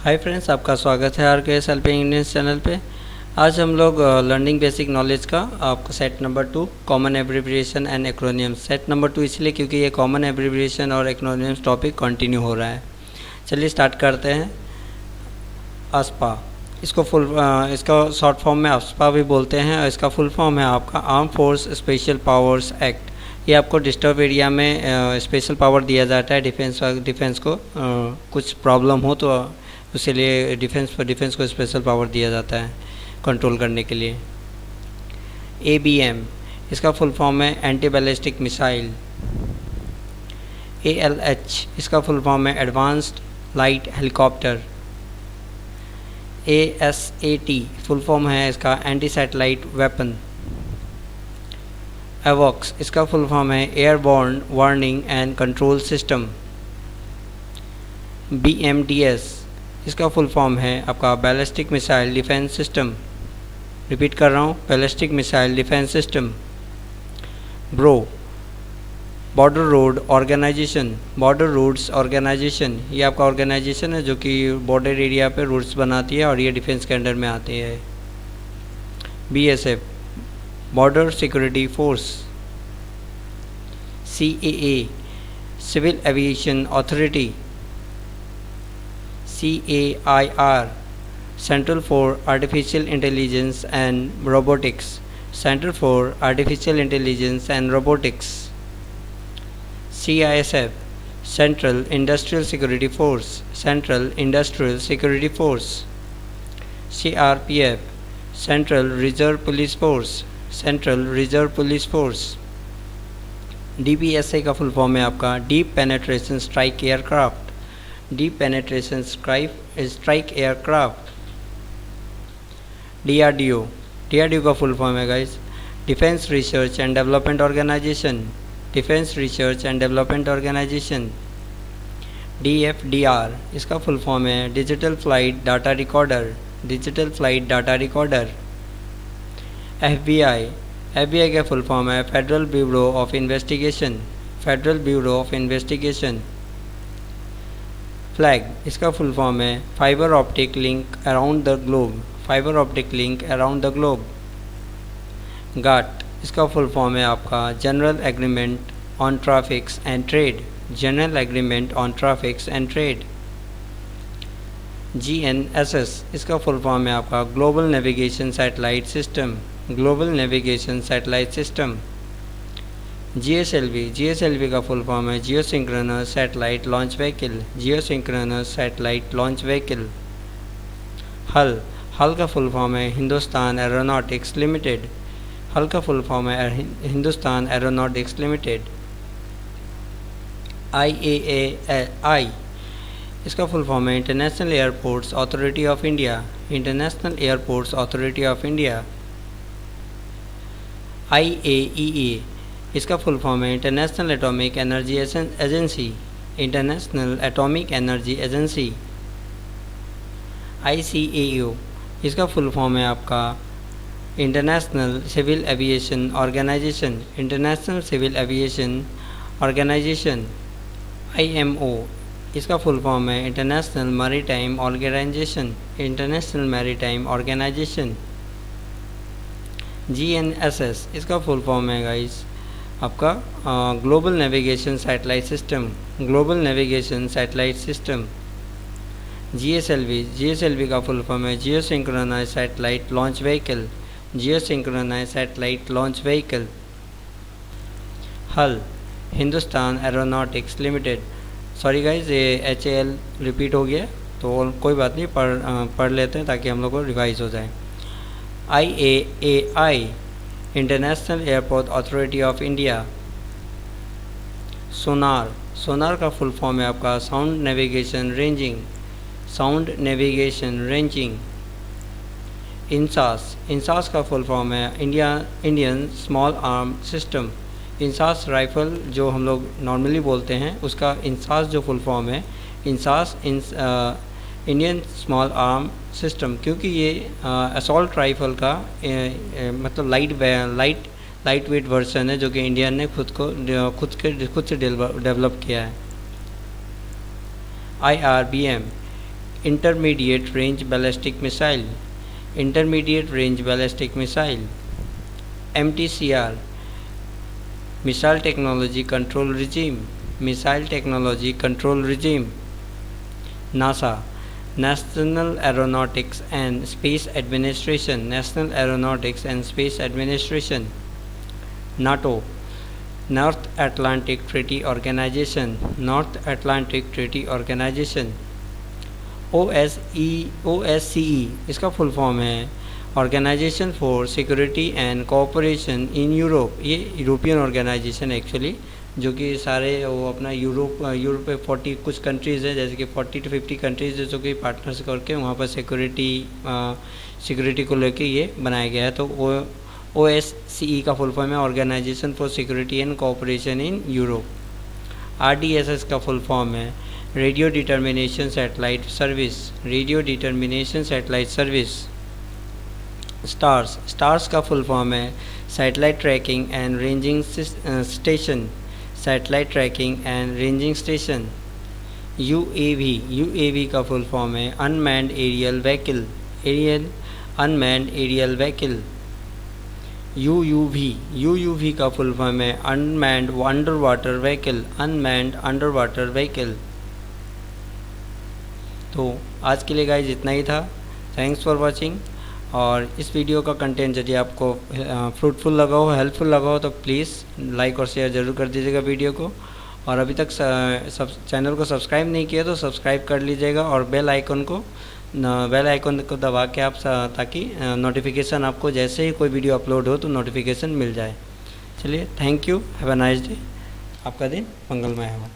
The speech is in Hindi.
हाय फ्रेंड्स, आपका स्वागत है RKSLP इंग्लिश चैनल पे। आज हम लोग लर्निंग बेसिक नॉलेज का आपका set number 2 common abbreviation and acronyms. Set number 2 इसलिए क्योंकि ये कॉमन एब्रिविएशन और एक्रोनियम्स टॉपिक कंटिन्यू हो रहा है। चलिए स्टार्ट करते हैं। ASPA, इसका शॉर्ट फॉर्म में ASPA भी बोलते हैं और इसका फुल फॉर्म है आपका arm force special powers act. ये आपको डिस्टर्ब एरिया में स्पेशल पावर दिया जाता है डिफेंस को कुछ प्रॉब्लम हो तो उसके लिए डिफेंस को स्पेशल पावर दिया जाता है कंट्रोल करने के लिए। ABM, इसका फुल फॉर्म है एंटी बैलिस्टिक मिसाइल। ALH, इसका फुल फॉर्म है advanced light helicopter. ASAT, full form है इसका एंटी सैटेलाइट वेपन। AWACS, इसका फुल फॉर्म है airborne warning and control system. BMDS, इसका फुल फॉर्म है आपका ballistic missile defence system. Repeat कर रहा हूँ, ballistic missile defence system. BRO, border road organisation. Border roads organisation ये आपका ऑर्गेनाइजेशन है जो कि बॉर्डर एरिया पे रूट्स बनाती है और ये डिफेंस के अंडर में आती है। BSF, border security force. CAA, civil aviation authority. CAIR, central for artificial intelligence and robotics. Centre for artificial intelligence and robotics. CISF, central industrial security force. Central industrial security force. CRPF, central reserve police force. Central reserve police force. DPSA का फुल फॉर्म है आपका deep penetration strike aircraft. Deep penetration strike aircraft. DRDO का फुल फॉर्म है guys defence research and development organisation. Defence research and development organisation. DFDR, इसका फुल फॉर्म है digital flight data recorder. Digital flight data recorder. FBI का फुल फॉर्म है federal bureau of investigation. Federal bureau of investigation. Flag, इसका फुल फॉर्म है fibre optic link around the globe. Fibre optic link around the globe. GATT, इसका फुल फॉर्म है आपका general agreement on traffics and trade. General agreement on traffics and trade. GNSS, इसका फुल फॉर्म है आपका global navigation satellite system. Global navigation satellite system. GSLV का फुल फॉर्म है जियो सिंक्रोनस सैटेलाइट लॉन्च व्हीकल। जियो सिंक्रोनस सैटेलाइट लॉन्च व्हीकल। हल का फुल फॉर्म है हिंदुस्तान एरोनॉटिक्स लिमिटेड। हल का फुल फॉर्म है हिंदुस्तान एरोनॉटिक्स लिमिटेड। IAAI, इसका फुल फॉर्म है international airports authority of India. International airports authority of India. IAEA, इसका फुल फॉर्म है international atomic energy agency. International atomic energy agency. ICAO, इसका फुल फॉर्म है आपका international civil aviation organisation. International civil aviation organisation. IMO, इसका फुल फॉर्म है international maritime organisation. International maritime organisation. GNSS, इसका फुल फॉर्म है गाइस आपका global navigation satellite system. Global navigation satellite system. GSLV का फुल फॉर्म है geo synchronise satellite launch vehicle. Geo synchronise satellite launch vehicle. HAL, Hindustan aeronautics limited. Sorry guys, ये HAL रिपीट हो गया तो कोई बात नहीं, पढ़ लेते हैं ताकि हम लोग को रिवाइज हो जाए। IAAI, international airport authority of India. Sonar का फुल फॉर्म है आपका sound navigation ranging. Sound navigation ranging. INSAS का फुल फॉर्म है Indian small arm system. INSAS rifle जो हम लोग नॉर्मली बोलते हैं उसका इंसास जो फुल फॉर्म है INSAS Indian small arm system, क्योंकि ये असॉल्ट राइफल का मतलब लाइट वेट वर्जन है जो कि इंडिया ने खुद से डेवलप किया है। IRBM, intermediate range ballistic missile, intermediate range ballistic missile. MTCR, missile technology control regime, missile technology control regime. NASA, National Aeronautics and Space Administration, National Aeronautics and Space Administration. NATO, North Atlantic Treaty Organization, North Atlantic Treaty Organization. OSCE इसका फुल फॉर्म है organisation for security and cooperation in Europe. ये यूरोपियन ऑर्गेनाइजेशन एक्चुअली, जो कि सारे वो अपना यूरोप पे 40 कुछ कंट्रीज़ हैं, जैसे कि 40 to 50 कंट्रीज़ जो कि पार्टनर्स करके वहाँ पर सिक्योरिटी को लेके ये बनाया गया है। तो OSCE का फुल फॉर्म है organisation for security and cooperation in Europe. RDSS का फुल फॉर्म है radio determination satellite service, radio determination satellite service. STARS का फुल फॉर्म है satellite tracking and ranging station, satellite tracking and ranging station. UAV का फुल फॉर्म है unmanned aerial vehicle, unmanned aerial vehicle. UUV का फुल फॉर्म है unmanned under water vehicle, unmanned under water vehicle. तो आज के लिए गाइस इतना ही था। Thanks for watching. और इस वीडियो का कंटेंट यदि आपको फ्रूटफुल लगा हो, हेल्पफुल लगा हो, तो प्लीज़ लाइक और शेयर ज़रूर कर दीजिएगा वीडियो को। और अभी तक चैनल को सब्सक्राइब नहीं किया तो सब्सक्राइब कर लीजिएगा और बेल आइकन को दबा के आप ताकि नोटिफिकेशन आपको जैसे ही कोई वीडियो अपलोड हो तो नोटिफिकेशन मिल जाए। चलिए, thank you, have a nice day. आपका दिन मंगलमय हो।